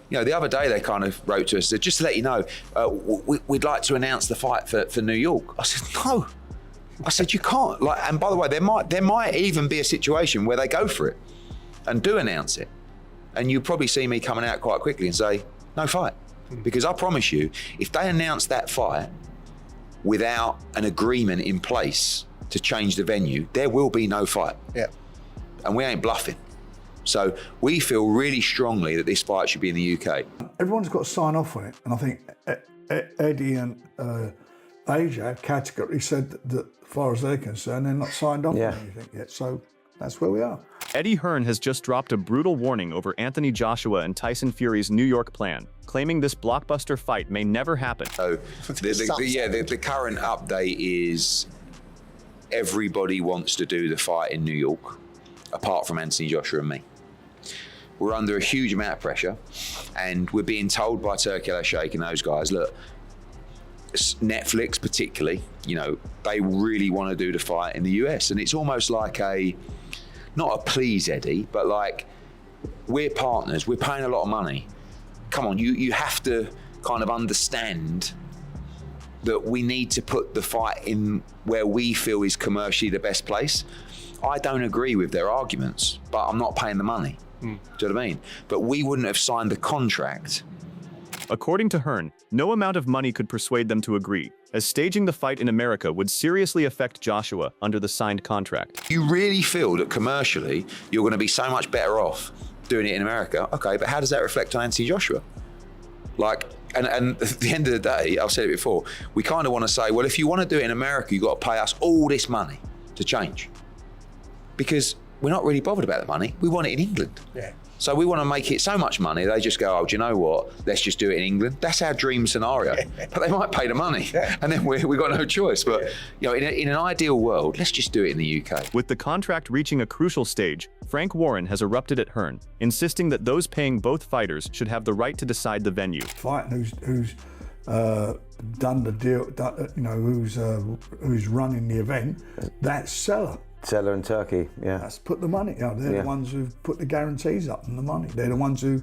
You know, the other day they kind of wrote to us, said, just to let you know, we'd like to announce the fight for New York. I said, no. I said, you can't. Like, and by the way, there might even be a situation where they go for it and do announce it. And you probably see me coming out quite quickly and say, no fight. Because I promise you, if they announce that fight without an agreement in place to change the venue, there will be no fight. Yeah. And we ain't bluffing. So we feel really strongly that this fight should be in the UK. Everyone's got to sign off on it. And I think Eddie and AJ have categorically said that as far as they're concerned, they're not signed off on anything yet. So that's where we are. Eddie Hearn has just dropped a brutal warning over Anthony Joshua and Tyson Fury's New York plan, claiming this blockbuster fight may never happen. So the current update is everybody wants to do the fight in New York, apart from Anthony Joshua and me. We're under a huge amount of pressure, and we're being told by Turkey Al-Sheikh and those guys, look, Netflix particularly, you know, they really want to do the fight in the US. And it's almost like not a please Eddie, but like, we're partners, we're paying a lot of money. Come on, you have to kind of understand that we need to put the fight in where we feel is commercially the best place. I don't agree with their arguments, but I'm not paying the money. Do you know what I mean? But we wouldn't have signed the contract. According to Hearn, no amount of money could persuade them to agree, as staging the fight in America would seriously affect Joshua under the signed contract. You really feel that commercially you're going to be so much better off doing it in America? Okay, but how does that reflect on Anthony Joshua? Like, and at the end of the day, I've said it before, we kind of want to say, well, if you want to do it in America, you've got to pay us all this money to change. Because we're not really bothered about the money. We want it in England. Yeah. So we want to make it so much money, they just go, oh, do you know what? Let's just do it in England. That's our dream scenario. But they might pay the money. And then we've got no choice. But you know, in an ideal world, let's just do it in the UK. With the contract reaching a crucial stage, Frank Warren has erupted at Hearn, insisting that those paying both fighters should have the right to decide the venue. Fighting who's done the deal, you know, who's running the event, that's seller. Seller in Turkey, yeah. That's put the money. You know, they're the ones who put the guarantees up and the money. They're the ones who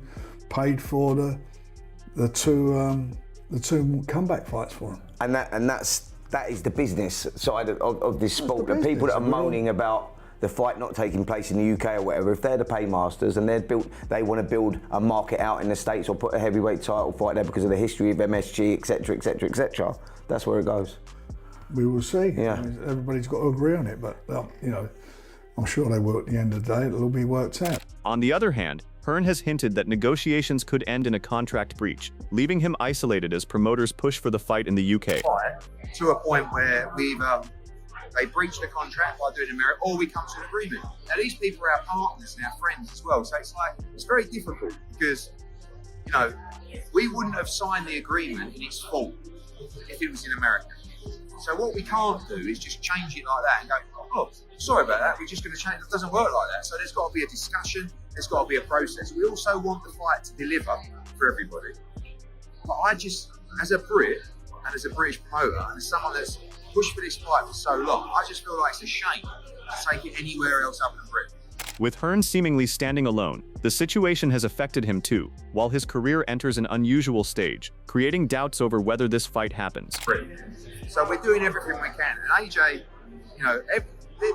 paid for the two comeback fights for them. And that is the business side of this sport. The people that are moaning about the fight not taking place in the UK or whatever, if they're the paymasters and they want to build a market out in the States or put a heavyweight title fight there because of the history of MSG, etc., etc., etc., that's where it goes. We will see. Yeah. I mean, everybody's got to agree on it, but you know, I'm sure they will at the end of the day. It'll all be worked out. On the other hand, Hearn has hinted that negotiations could end in a contract breach, leaving him isolated as promoters push for the fight in the UK. To a point where they breach the contract by doing America, or we come to an agreement. Now these people are our partners and our friends as well, so it's very difficult because, you know, we wouldn't have signed the agreement in its full if it was in America. So what we can't do is just change it like that and go, oh, sorry about that, we're just going to change it. It doesn't work like that. So there's got to be a discussion, there's got to be a process. We also want the fight to deliver for everybody. But I just, as a Brit and as a British promoter and as someone that's pushed for this fight for so long, I just feel like it's a shame to take it anywhere else other than Britain. With Hearn seemingly standing alone, the situation has affected him too, while his career enters an unusual stage, creating doubts over whether this fight happens. So we're doing everything we can, and AJ, you know,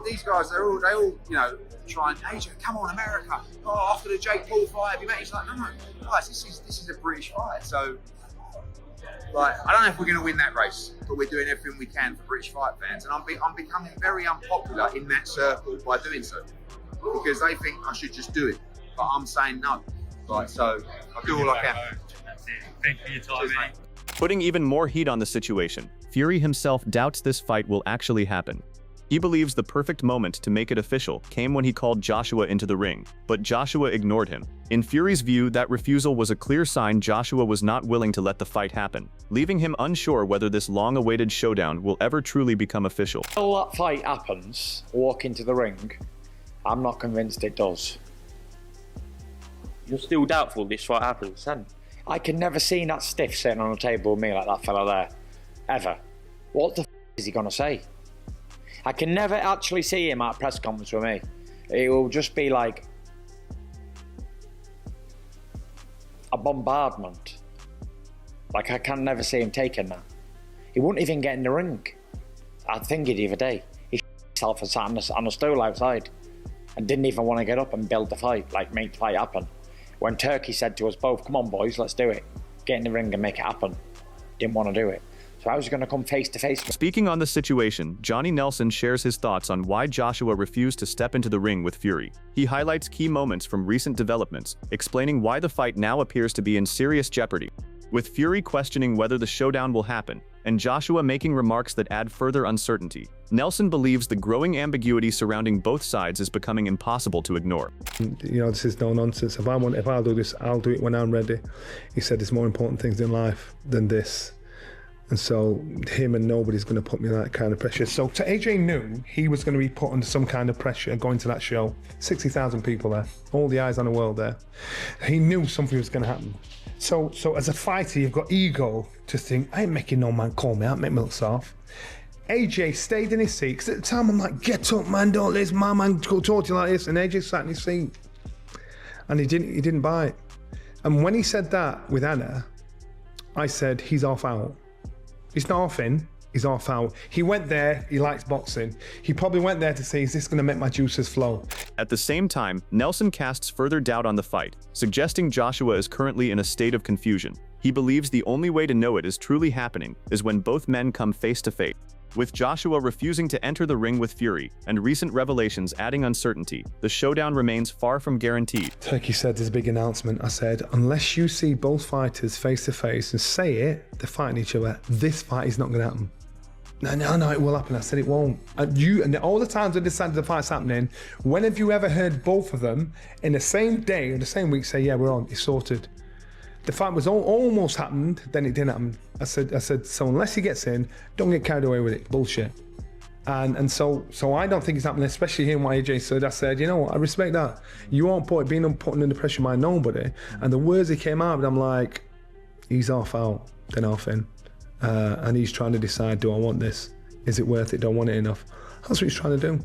these guys, they all, you know, try and, AJ, come on, America. Oh, after the Jake Paul fight, have you met? He's like, no, guys, this is a British fight. So, like, I don't know if we're going to win that race, but we're doing everything we can for British fight fans, and I'm becoming very unpopular in that circle by doing so, because they think I should just do it, but I'm saying no. Like, so I do all I can. That's it. Thank you for your time, mate. Putting even more heat on the situation, Fury himself doubts this fight will actually happen. He believes the perfect moment to make it official came when he called Joshua into the ring, but Joshua ignored him. In Fury's view, that refusal was a clear sign Joshua was not willing to let the fight happen, leaving him unsure whether this long-awaited showdown will ever truly become official. Until that fight happens, walk into the ring, I'm not convinced it does. You're still doubtful this fight happens, son? I can never see that stiff sitting on a table with me like that fella there. Ever. What the is he gonna say? I can never actually see him at a press conference with me. It will just be like, a bombardment. Like, I can never see him taking that. He wouldn't even get in the ring. I think the other day, he himself and sat on a stool outside and didn't even want to get up and build the fight, like make the fight happen. When Turkey said to us both, come on boys, let's do it. Get in the ring and make it happen. Didn't want to do it. So I was going to come face to face. Speaking on the situation, Johnny Nelson shares his thoughts on why Joshua refused to step into the ring with Fury. He highlights key moments from recent developments, explaining why the fight now appears to be in serious jeopardy, with Fury questioning whether the showdown will happen, and Joshua making remarks that add further uncertainty. Nelson believes the growing ambiguity surrounding both sides is becoming impossible to ignore. You know, this is no nonsense. If I'll do this, I'll do it when I'm ready. He said there's more important things in life than this. And so him and nobody's going to put me under that kind of pressure. So AJ knew he was going to be put under some kind of pressure going to that show. 60,000 people there, all the eyes on the world there. He knew something was going to happen. So as a fighter, you've got ego to think, I ain't making no man call me out, make me look soft. AJ stayed in his seat, because at the time I'm like, get up man, don't let my man go talk to you like this. And AJ sat in his seat. And he didn't bite. And when he said that with Anna, I said, he's off out. He's not off in, he's off out. He went there, he likes boxing. He probably went there to say, is this going to make my juices flow? At the same time, Nelson casts further doubt on the fight, suggesting Joshua is currently in a state of confusion. He believes the only way to know it is truly happening is when both men come face to face. With Joshua refusing to enter the ring with Fury, and recent revelations adding uncertainty, the showdown remains far from guaranteed. Turkey said there's a big announcement. I said, unless you see both fighters face to face and say it, they're fighting each other, this fight is not going to happen. No, it will happen. I said it won't. And all the times I decided the fight's happening, when have you ever heard both of them in the same day or the same week say, yeah, we're on, it's sorted? The fight was almost happened, then it didn't happen. I said, so unless he gets in, don't get carried away with it. Bullshit. And so I don't think it's happening, especially hearing what AJ said. I said, you know what, I respect that. You aren't being put under pressure by nobody. And the words that came out, I'm like, he's half out, then half in. And he's trying to decide, do I want this? Is it worth it? Don't want it enough? That's what he's trying to do.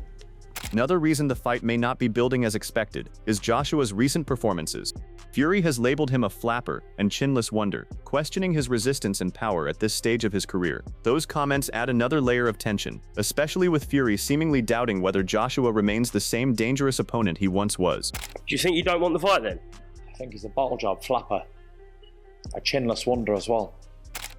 Another reason the fight may not be building as expected is Joshua's recent performances. Fury has labeled him a flapper and chinless wonder, questioning his resistance and power at this stage of his career. Those comments add another layer of tension, especially with Fury seemingly doubting whether Joshua remains the same dangerous opponent he once was. Do you think you don't want the fight then? I think he's a bottle job flapper. A chinless wonder as well.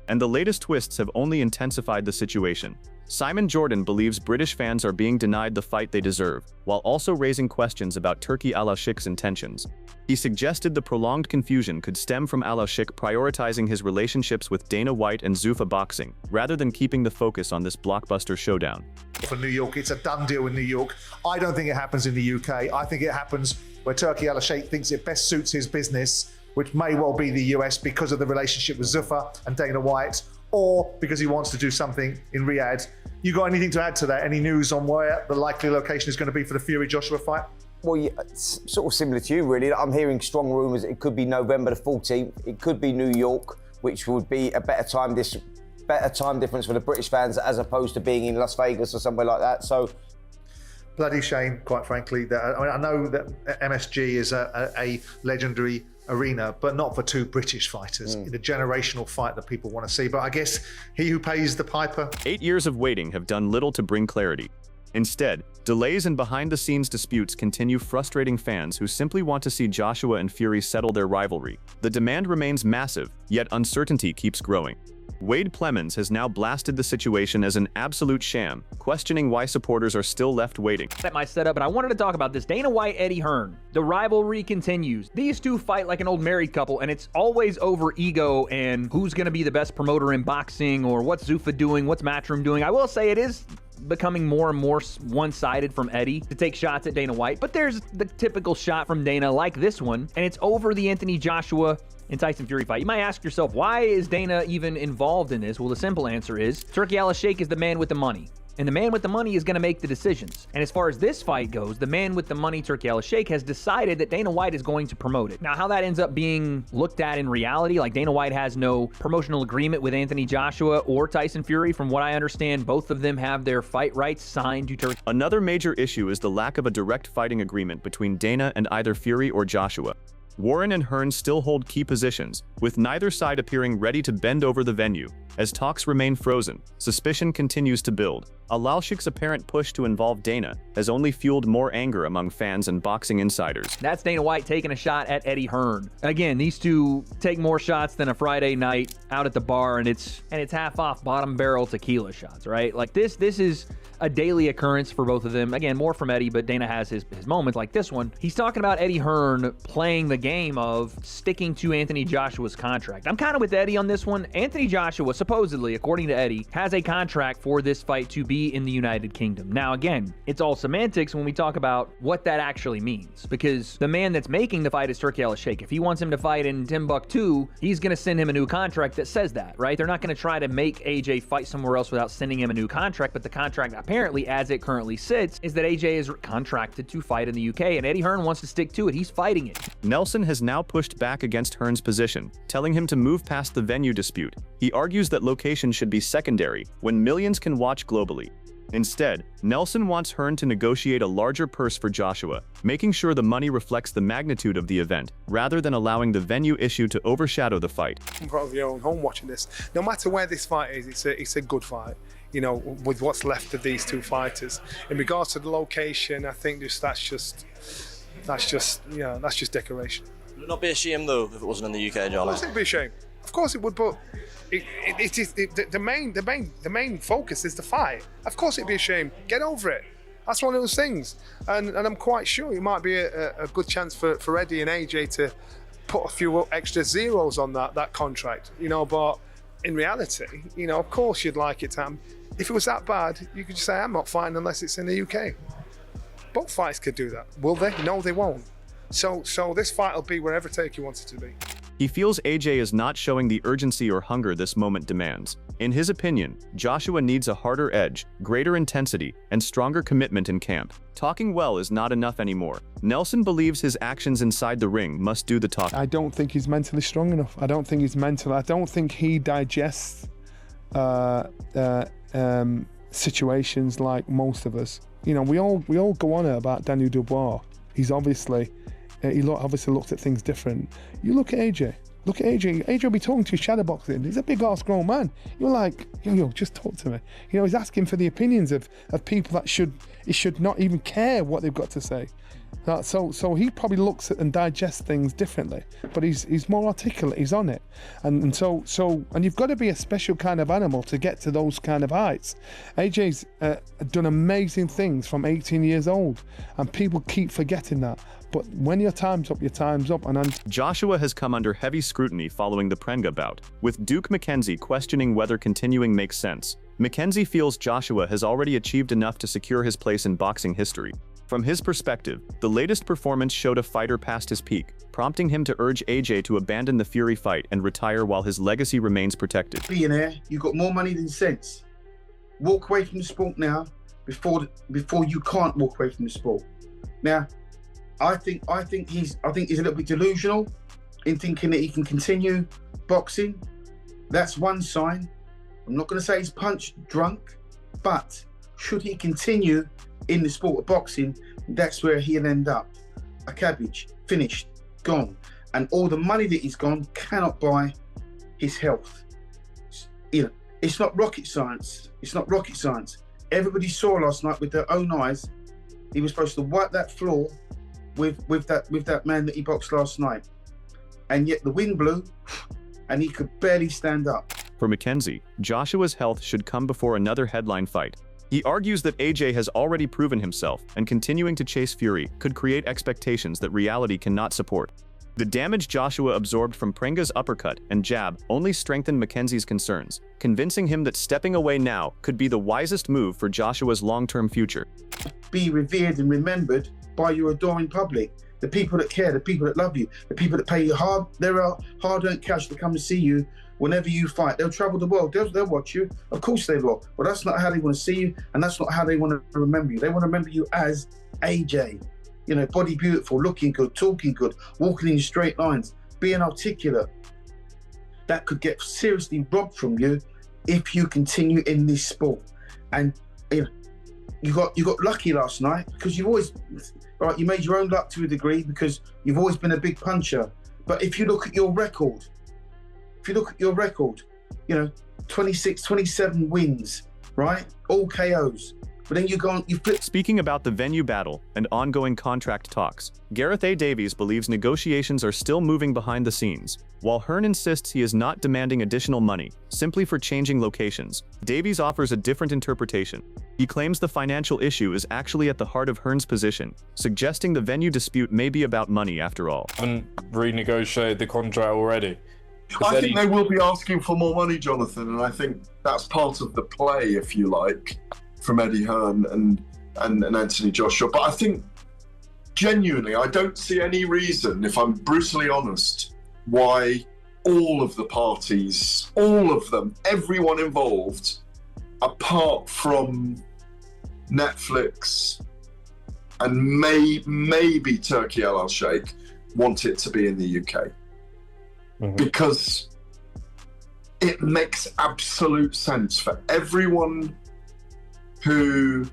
And the latest twists have only intensified the situation. Simon Jordan believes British fans are being denied the fight they deserve, while also raising questions about Turki Alashik's intentions. He suggested the prolonged confusion could stem from Alashik prioritizing his relationships with Dana White and Zuffa Boxing, rather than keeping the focus on this blockbuster showdown. For New York, it's a done deal in New York. I don't think it happens in the UK. I think it happens where Turki Alashik thinks it best suits his business, which may well be the US because of the relationship with Zuffa and Dana White, or because he wants to do something in Riyadh. You got anything to add to that? Any news on where the likely location is going to be for the Fury-Joshua fight? Well, yeah, it's sort of similar to you, really. I'm hearing strong rumours it could be November the 14th. It could be New York, which would be a better time difference for the British fans as opposed to being in Las Vegas or somewhere like that. So, bloody shame, quite frankly. I know that MSG is a legendary arena, but not for two British fighters in a generational fight that people want to see. But I guess he who pays the piper. 8 years of waiting have done little to bring clarity. Instead, delays and behind-the-scenes disputes continue frustrating fans who simply want to see Joshua and Fury settle their rivalry. The demand remains massive, yet uncertainty keeps growing. Wade Plemons has now blasted the situation as an absolute sham, questioning why supporters are still left waiting. At my setup, but I wanted to talk about this. Dana White, Eddie Hearn. The rivalry continues. These two fight like an old married couple, and it's always over ego and who's going to be the best promoter in boxing, or what's Zuffa doing, what's Matchroom doing. I will say it is becoming more and more one-sided from Eddie to take shots at Dana White, but there's the typical shot from Dana like this one, and it's over the Anthony Joshua and Tyson Fury fight. You might ask yourself, why is Dana even involved in this? Well, the simple answer is Turki Alashik is the man with the money. And the man with the money is going to make the decisions. And as far as this fight goes, the man with the money, Turki Alashik, has decided that Dana White is going to promote it. Now, how that ends up being looked at in reality, like Dana White has no promotional agreement with Anthony Joshua or Tyson Fury. From what I understand, both of them have their fight rights signed to Turki. Another major issue is the lack of a direct fighting agreement between Dana and either Fury or Joshua. Warren and Hearn still hold key positions, with neither side appearing ready to bend over the venue. As talks remain frozen, suspicion continues to build. Alalshik's apparent push to involve Dana has only fueled more anger among fans and boxing insiders. That's Dana White taking a shot at Eddie Hearn. Again, these two take more shots than a Friday night out at the bar, and it's half off bottom barrel tequila shots, right? Like this is a daily occurrence for both of them. Again, more from Eddie, but Dana has his moments like this one. He's talking about Eddie Hearn playing the game of sticking to Anthony Joshua's contract. I'm kind of with Eddie on this one. Anthony Joshua, supposedly, according to Eddie, has a contract for this fight to be in the United Kingdom. Now, again, it's all semantics when we talk about what that actually means, because the man that's making the fight is Turki Al-Sheikh. If he wants him to fight in Timbuktu, he's going to send him a new contract that says that, right? They're not going to try to make AJ fight somewhere else without sending him a new contract, but the contract apparently, as it currently sits, is that AJ is contracted to fight in the UK, and Eddie Hearn wants to stick to it. He's fighting it. Nelson has now pushed back against Hearn's position, telling him to move past the venue dispute. He argues that location should be secondary when millions can watch globally. Instead, Nelson wants Hearn to negotiate a larger purse for Joshua, making sure the money reflects the magnitude of the event, rather than allowing the venue issue to overshadow the fight. In front of your own home watching this, no matter where this fight is, it's a good fight. You know, with what's left of these two fighters. In regards to the location, I think that's just decoration. Would it not be a shame though if it wasn't in the UK, John? Of course it'd be a shame. Of course it would, but the main focus is the fight. Of course it'd be a shame. Get over it. That's one of those things. And I'm quite sure it might be a good chance for Eddie and AJ to put a few extra zeros on that contract. You know, but in reality, you know, of course you'd like it to happen. If it was that bad, you could just say, I'm not fighting unless it's in the UK. Both fights could do that. Will they? No, they won't. So this fight will be wherever Turki wants it to be. He feels AJ is not showing the urgency or hunger this moment demands. In his opinion, Joshua needs a harder edge, greater intensity, and stronger commitment in camp. Talking well is not enough anymore. Nelson believes his actions inside the ring must do the talking. I don't think he's mentally strong enough. I don't think he digests situations like most of us. You know, we all go on about Daniel Dubois. He's obviously looked at things different. You look at AJ. AJ will be talking to you shadowboxing. He's a big ass grown man. You're like, yo, just talk to me. You know, he's asking for the opinions of people that should not even care what they've got to say. So he probably looks at and digests things differently, but he's more articulate. He's on it, and so you've got to be a special kind of animal to get to those kind of heights. AJ's done amazing things from 18 years old, and people keep forgetting that. But when your time's up, your time's up. Joshua has come under heavy scrutiny following the Prenga bout, with Duke McKenzie questioning whether continuing makes sense. McKenzie feels Joshua has already achieved enough to secure his place in boxing history. From his perspective, the latest performance showed a fighter past his peak, prompting him to urge AJ to abandon the Fury fight and retire while his legacy remains protected. Billionaire, you've got more money than sense. Walk away from the sport now before you can't walk away from the sport. Now, I think he's a little bit delusional in thinking that he can continue boxing. That's one sign. I'm not going to say he's punch drunk, but should he continue in the sport of boxing, that's where he'll end up. A cabbage, finished, gone. And all the money that he's gone cannot buy his health. You know, it's not rocket science. It's not rocket science. Everybody saw last night with their own eyes, he was supposed to wipe that floor with that man that he boxed last night. And yet the wind blew and he could barely stand up. For McKenzie, Joshua's health should come before another headline fight. He argues that AJ has already proven himself, and continuing to chase Fury could create expectations that reality cannot support. The damage Joshua absorbed from Prenga's uppercut and jab only strengthened McKenzie's concerns, convincing him that stepping away now could be the wisest move for Joshua's long-term future. Be revered and remembered by your adoring public, the people that care, the people that love you, the people that pay you hard-earned cash to come and see you whenever you fight. They'll travel the world, they'll watch you, of course they will, but that's not how they want to see you, and that's not how they want to remember you. They want to remember you as AJ, you know, body beautiful, looking good, talking good, walking in straight lines, being articulate. That could get seriously robbed from you if you continue in this sport. And you know, you got lucky last night, because right, you made your own luck to a degree because you've always been a big puncher. But if you look at your record, you know, 26, 27 wins, right? All KOs. But then you flip. Speaking about the venue battle and ongoing contract talks, Gareth A. Davies believes negotiations are still moving behind the scenes. While Hearn insists he is not demanding additional money, simply for changing locations, Davies offers a different interpretation. He claims the financial issue is actually at the heart of Hearn's position, suggesting the venue dispute may be about money after all. And renegotiated the contract already. I think they will be asking for more money, Jonathan, and I think that's part of the play, if you like, from Eddie Hearn and Anthony Joshua. But I think, genuinely, I don't see any reason, if I'm brutally honest, why all of the parties, all of them, everyone involved, apart from Netflix and maybe Turkey Al Sheikh, want it to be in the UK. Mm-hmm. Because it makes absolute sense for everyone who...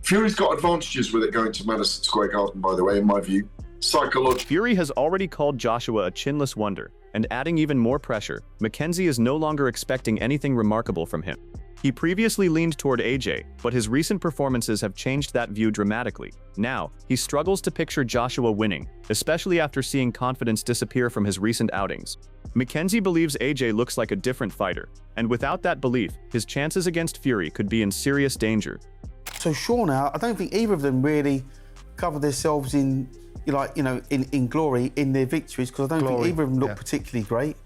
Fury's got advantages with it going to Madison Square Garden, by the way, in my view. Psychologically. Fury has already called Joshua a chinless wonder, and adding even more pressure, Mackenzie is no longer expecting anything remarkable from him. He previously leaned toward AJ, but his recent performances have changed that view dramatically. Now, he struggles to picture Joshua winning, especially after seeing confidence disappear from his recent outings. Mackenzie believes AJ looks like a different fighter, and without that belief, his chances against Fury could be in serious danger. So sure now, I don't think either of them really cover themselves in, in glory in their victories, because I don't think either of them look particularly great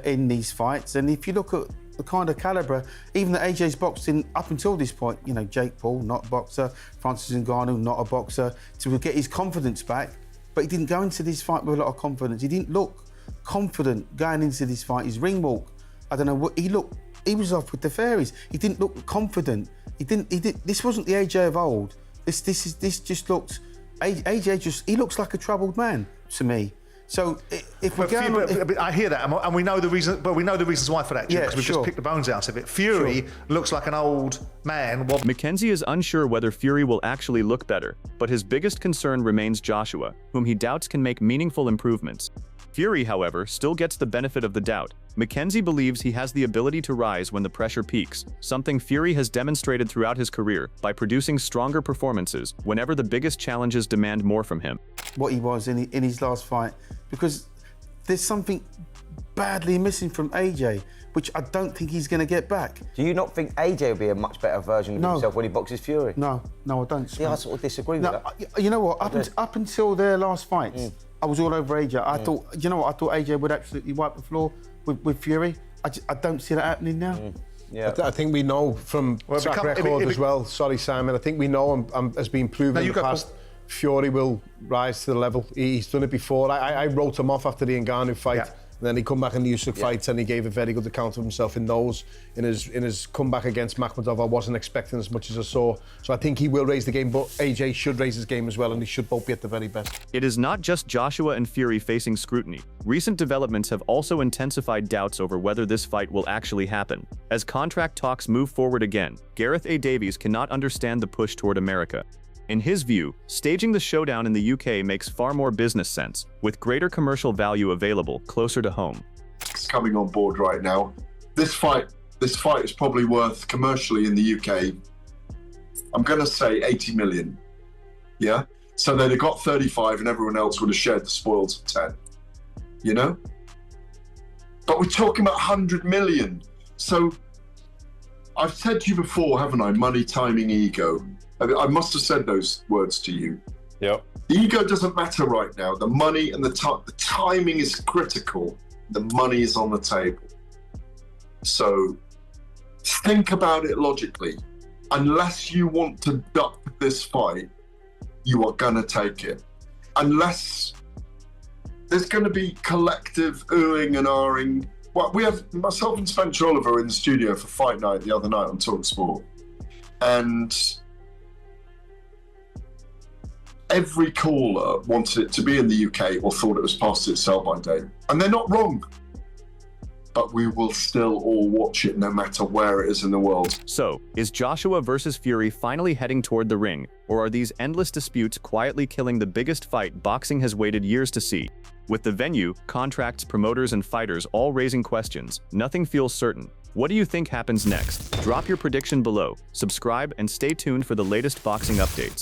in these fights. And if you look at the kind of calibre, even that AJ's boxing up until this point, Jake Paul, not a boxer, Francis Ngannou, not a boxer, to get his confidence back, but he didn't go into this fight with a lot of confidence. He didn't look confident going into this fight. His ring walk, I don't know what he was off with the fairies. He didn't look confident. This wasn't the AJ of old. This just looked. AJ he looks like a troubled man to me. So if we're going, I hear that, and we know the reason. But we know the reasons why for that, because we've just picked the bones out of it. Fury looks like an old man. Mackenzie is unsure whether Fury will actually look better, but his biggest concern remains Joshua, whom he doubts can make meaningful improvements. Fury, however, still gets the benefit of the doubt. Mackenzie believes he has the ability to rise when the pressure peaks, something Fury has demonstrated throughout his career by producing stronger performances whenever the biggest challenges demand more from him. What he was in his last fight, because there's something badly missing from AJ, which I don't think he's going to get back. Do you not think AJ will be a much better version of himself when he boxes Fury? No, I don't. Yeah, I sort of disagree with that. You know what? Up until their last fights, I was all over AJ. I thought, I thought AJ would absolutely wipe the floor with Fury. I don't see that happening now. Yeah, I think we know from track record as well. Sorry, Simon. I think we know has been proven in the past. Fury will rise to the level. He's done it before. I wrote him off after the Ngannou fight. Yeah. And then he come back in the Usyk fights and he gave a very good account of himself in those. In his comeback against Makhmudov, I wasn't expecting as much as I saw. So I think he will raise the game, but AJ should raise his game as well, and they should both be at the very best. It is not just Joshua and Fury facing scrutiny. Recent developments have also intensified doubts over whether this fight will actually happen. As contract talks move forward again, Gareth A. Davies cannot understand the push toward America. In his view, staging the showdown in the UK makes far more business sense, with greater commercial value available closer to home. It's coming on board right now. This fight is probably worth commercially in the UK, I'm going to say 80 million. Yeah? So they'd have got 35 and everyone else would have shared the spoils of 10. You know? But we're talking about 100 million. So I've said to you before, haven't I? Money, timing, ego. I must have said those words to you. Yep. The ego doesn't matter right now. The money and the timing is critical. The money is on the table. So think about it logically. Unless you want to duck this fight, you are going to take it. Unless there's going to be collective oohing and ahhing. Well, we have myself and Spencer Oliver in the studio for Fight Night the other night on TalkSport. And every caller wanted it to be in the UK or thought it was past its sell-by date. And they're not wrong. but we will still all watch it no matter where it is in the world. So, is Joshua versus Fury finally heading toward the ring, or are these endless disputes quietly killing the biggest fight boxing has waited years to see? With the venue, contracts, promoters, and fighters all raising questions, nothing feels certain. What do you think happens next? Drop your prediction below, subscribe, and stay tuned for the latest boxing updates.